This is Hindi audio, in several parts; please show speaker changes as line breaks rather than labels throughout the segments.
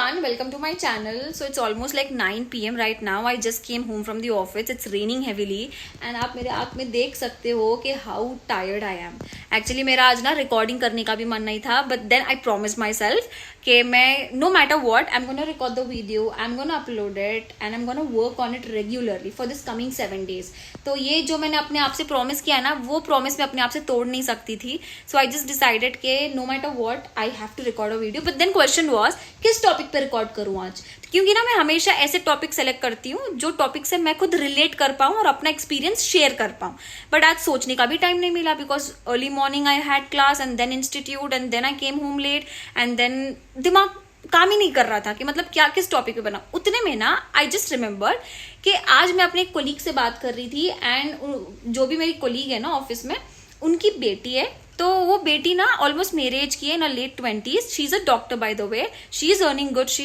everyone, welcome to my channel. So it's almost like 9 PM right now. I just came home from the office. It's raining heavily and आप मेरे आँख में देख सकते हो कि how tired I am. Actually मेरा आज ना recording करने का भी मन नहीं था, but then I promised myself कि मैं no matter what I'm gonna record the video, I'm gonna upload it and I'm gonna work on it regularly for this coming 7 days. तो ये जो मैंने अपने आप से promise किया ना, वो promise मैं अपने आप से तोड़ नहीं सकती थी. So I just decided कि no matter what I have to record a video. But then question was किस टॉपिक पे रिकॉर्ड करूँ आज, क्योंकि ना मैं हमेशा ऐसे टॉपिक सेलेक्ट करती हूँ जो टॉपिक से मैं खुद रिलेट कर पाऊँ और अपना एक्सपीरियंस शेयर कर पाऊँ. बट आज सोचने का भी टाइम नहीं मिला because early morning I had class and then institute and then I came home late and then दिमाग काम ही नहीं कर रहा था कि मतलब क्या किस टॉपिक पे बना. उतने में ना आई जस्ट रिमेम्बर कि आज मैं अपने एक कोलीग से बात कर रही थी एंड जो भी मेरी कोलीग है ना ऑफिस में, उनकी बेटी है. तो वो बेटी ना ऑलमोस्ट मेरे एज की है, ना late 20s. She is a doctor by the way. She is earning good, she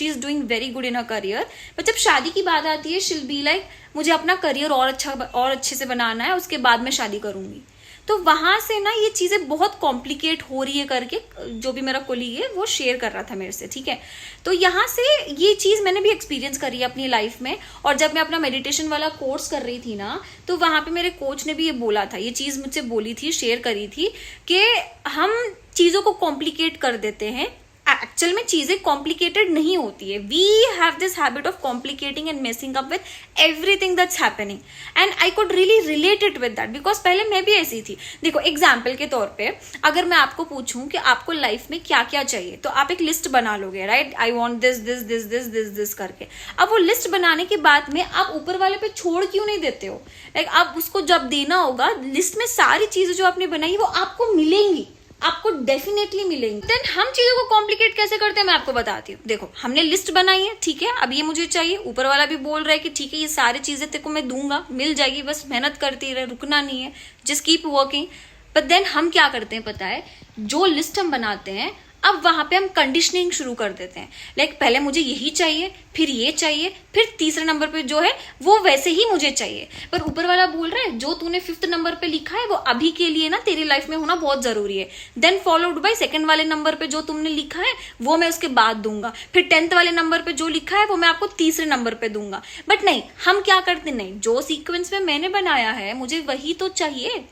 is doing very good in a career. But जब शादी की बात आती है शील बी लाइक मुझे अपना करियर और अच्छे से बनाना है, उसके बाद मैं शादी करूंगी. तो वहां से ना ये चीजें बहुत कॉम्प्लिकेट हो रही है करके जो भी मेरा कोलीग है वो शेयर कर रहा था मेरे से. ठीक है, तो यहाँ से ये चीज मैंने भी एक्सपीरियंस करी है अपनी लाइफ में. और जब मैं अपना मेडिटेशन वाला कोर्स कर रही थी ना, तो वहां पे मेरे कोच ने भी ये बोला था, ये चीज मुझसे बोली थी, शेयर करी थी कि हम चीजों को कॉम्प्लिकेट कर देते हैं. एक्चुअल में चीजें कॉम्प्लिकेटेड नहीं होती है. We have this habit of complicating and messing up with everything that's happening and I could really relate it with that because पहले मैं भी ऐसी थी. देखो एग्जाम्पल के तौर पे अगर मैं आपको पूछूं कि आपको लाइफ में क्या क्या चाहिए, तो आप एक लिस्ट बना लोगे, right? I want this this this this this this करके. अब वो लिस्ट बनाने के बाद में आप ऊपर वाले पे छोड़ क्यों नहीं देते हो? लाइक आप उसको जब देना होगा, लिस्ट में सारी चीजें जो आपने बनाई वो आपको मिलेंगी, आपको डेफिनेटली मिलेंगे. देन हम चीजों को कॉम्प्लिकेट कैसे करते हैं मैं आपको बताती हूँ. देखो हमने लिस्ट बनाई है, ठीक है, अब ये मुझे चाहिए, ऊपर वाला भी बोल रहा है कि ठीक है ये सारी चीजें तेरे को मैं दूंगा, मिल जाएगी, बस मेहनत करती रहे, रुकना नहीं है, just keep working. But then हम क्या करते हैं पता है, जो लिस्ट हम बनाते हैं अब वहां पे हम कंडीशनिंग शुरू कर देते हैं. लाइक पहले मुझे यही चाहिए, फिर ये चाहिए, फिर तीसरे नंबर पे जो है वो वैसे ही मुझे चाहिए. पर ऊपर वाला बोल रहा है जो तूने 5th नंबर पे लिखा है वो अभी के लिए ना तेरी लाइफ में होना बहुत जरूरी है. देन फॉलोड बाय सेकंड वाले नंबर पे जो तुमने लिखा है वो मैं उसके बाद दूंगा. फिर 10th वाले नंबर पे जो लिखा है वो मैं आपको तीसरे नंबर पे दूंगा. बट नहीं, हम क्या करते, नहीं, जो सीक्वेंस में मैंने बनाया है मुझे वही तो चाहिए.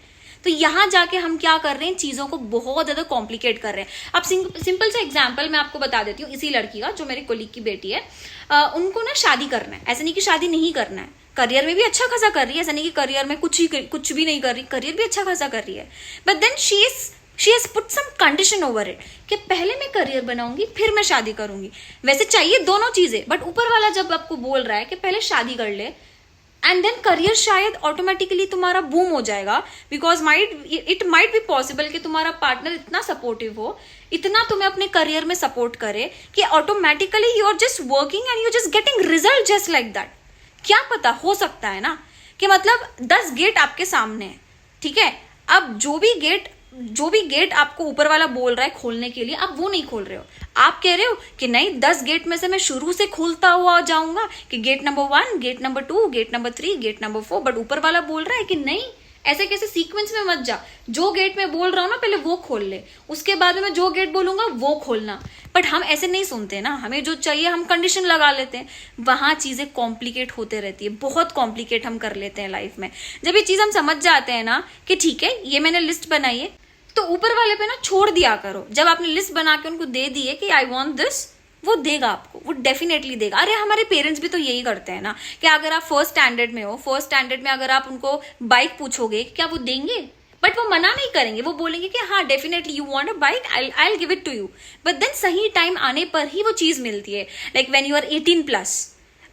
तो यहां जाके हम क्या कर रहे हैं, चीजों को बहुत ज्यादा कॉम्प्लिकेट कर रहे हैं. अब सिंपल सा एग्जांपल मैं आपको बता देती हूँ इसी लड़की का, जो मेरी कोलीग की बेटी है. उनको ना शादी करना है, ऐसा नहीं कि शादी नहीं करना है. करियर में भी अच्छा खासा कर रही है, ऐसा नहीं कि करियर में कुछ भी नहीं कर रही, करियर भी अच्छा खासा कर रही है. But then she has put some condition over it कि पहले मैं करियर बनाऊंगी फिर मैं शादी करूंगी. वैसे चाहिए दोनों चीजें, बट ऊपर वाला जब आपको बोल रहा है कि पहले शादी कर ले एंड देन करियर शायद ऑटोमेटिकली तुम्हारा बूम हो जाएगा. Because it might be possible कि तुम्हारा पार्टनर इतना सपोर्टिव हो, इतना तुम्हें अपने करियर में सपोर्ट करे कि automatically you are just working and you just getting result just like that. क्या पता, हो सकता है ना कि मतलब 10 गेट आपके सामने है, ठीक है, अब जो भी गेट आपको ऊपर वाला बोल रहा है खोलने के लिए, आप वो नहीं खोल रहे हो. आप कह रहे हो कि नहीं 10 गेट में से मैं शुरू से खोलता हुआ जाऊंगा कि gate number 1, gate number 2, gate number 3, gate number 4. But ऊपर वाला बोल रहा है कि नहीं, ऐसे कैसे सीक्वेंस में मत जा, जो गेट में बोल रहा हूं ना पहले वो खोल ले, उसके बाद में मैं जो गेट बोलूंगा वो खोलना. बट हम ऐसे नहीं सुनते ना, हमें जो चाहिए हम कंडीशन लगा लेते हैं. वहां चीजें कॉम्प्लिकेट होते रहती है, बहुत कॉम्प्लिकेट हम कर लेते हैं लाइफ में. जब ये चीज हम समझ जाते हैं ना कि ठीक है ये मैंने लिस्ट बनाई है, तो ऊपर वाले पे ना छोड़ दिया करो. जब आपने लिस्ट बना के उनको दे दी है कि आई वांट दिस, वो देगा आपको, वो डेफिनेटली देगा. अरे हमारे पेरेंट्स भी तो यही करते हैं ना कि अगर आप फर्स्ट स्टैंडर्ड में हो, फर्स्ट स्टैंडर्ड में अगर आप उनको बाइक पूछोगे क्या वो देंगे? बट वो मना नहीं करेंगे, वो बोलेंगे कि हाँ definitely you want a bike, I will give it to you. But then सही टाइम आने पर ही वो चीज मिलती है, like when you are 18+.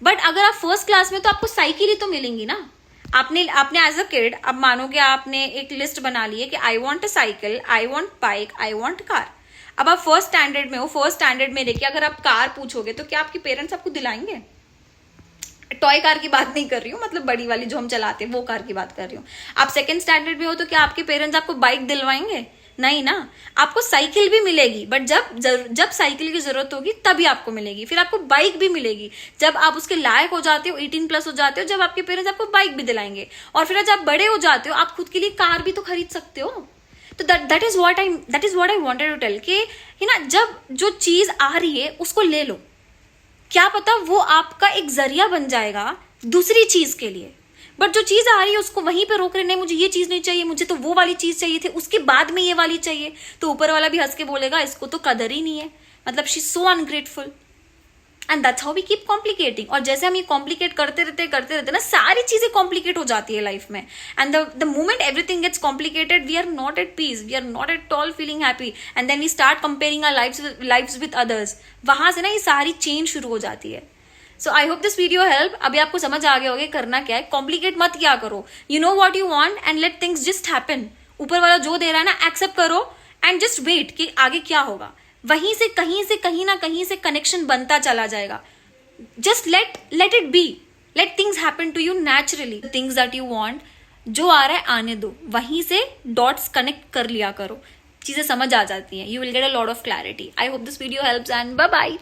But अगर आप फर्स्ट क्लास में, तो आपको साइकिल ही तो मिलेंगी ना. आपने एज अ किड, अब मानो कि आपने एक लिस्ट बना ली है कि I want a cycle, I want bike, I want car. अब आप फर्स्ट स्टैंडर्ड में हो, फर्स्ट स्टैंडर्ड में लेके अगर आप कार पूछोगे तो क्या आपके पेरेंट्स आपको दिलाएंगे? टॉय कार की बात नहीं कर रही हूँ, मतलब बड़ी वाली जो हम चलाते हैं वो कार की बात कर रही हूँ. आप सेकंड स्टैंडर्ड में हो तो क्या आपके पेरेंट्स आपको बाइक दिलवाएंगे? नहीं ना. आपको साइकिल भी मिलेगी, बट जब साइकिल की जरूरत होगी तभी आपको मिलेगी. फिर आपको बाइक भी मिलेगी जब आप उसके लायक हो जाते हो, 18+ हो जाते हो, जब आपके पेरेंट्स आपको बाइक भी दिलाएंगे. और फिर जब आप बड़े हो जाते हो आप खुद के लिए कार भी तो खरीद सकते हो. तो that is what I wanted to tell कि ना जब जो चीज आ रही है उसको ले लो, क्या पता वो आपका एक जरिया बन जाएगा दूसरी चीज के लिए। बट जो चीज आ रही है उसको वहीं पे रोक रहे, नहीं मुझे ये चीज नहीं चाहिए, मुझे तो वो वाली चीज चाहिए थी, उसके बाद में ये वाली चाहिए, तो ऊपर वाला भी हंस के बोलेगा इसको तो कदर ही नहीं है, मतलब she is so ungrateful. And that's how we keep complicating. और जैसे हम ये कॉम्प्लिकेट करते रहते ना, सारी चीजें कॉम्प्लिकेट हो जाती है लाइफ में। And the moment everything gets complicated, we are not at peace, we are not at all feeling happy, and then we start comparing our lives with others. वहां से ना ये सारी चेंज शुरू हो जाती है। So I hope this video help. अभी आपको समझ आ गया होगा करना क्या है। कॉम्प्लिकेट मत क्या करो, you know what you want and let things just happen. ऊपर वाला जो दे रहा है ना एक्सेप्ट करो एंड जस्ट वेट कि आगे क्या होगा। वहीं से कहीं ना कहीं से कनेक्शन बनता चला जाएगा। Just let it be, let things happen to you naturally. Things that you want, जो आ रहा है आने दो, वहीं से डॉट्स कनेक्ट कर लिया करो, चीजें समझ आ जाती हैं। You will get a lot of clarity. I hope this video helps and bye bye.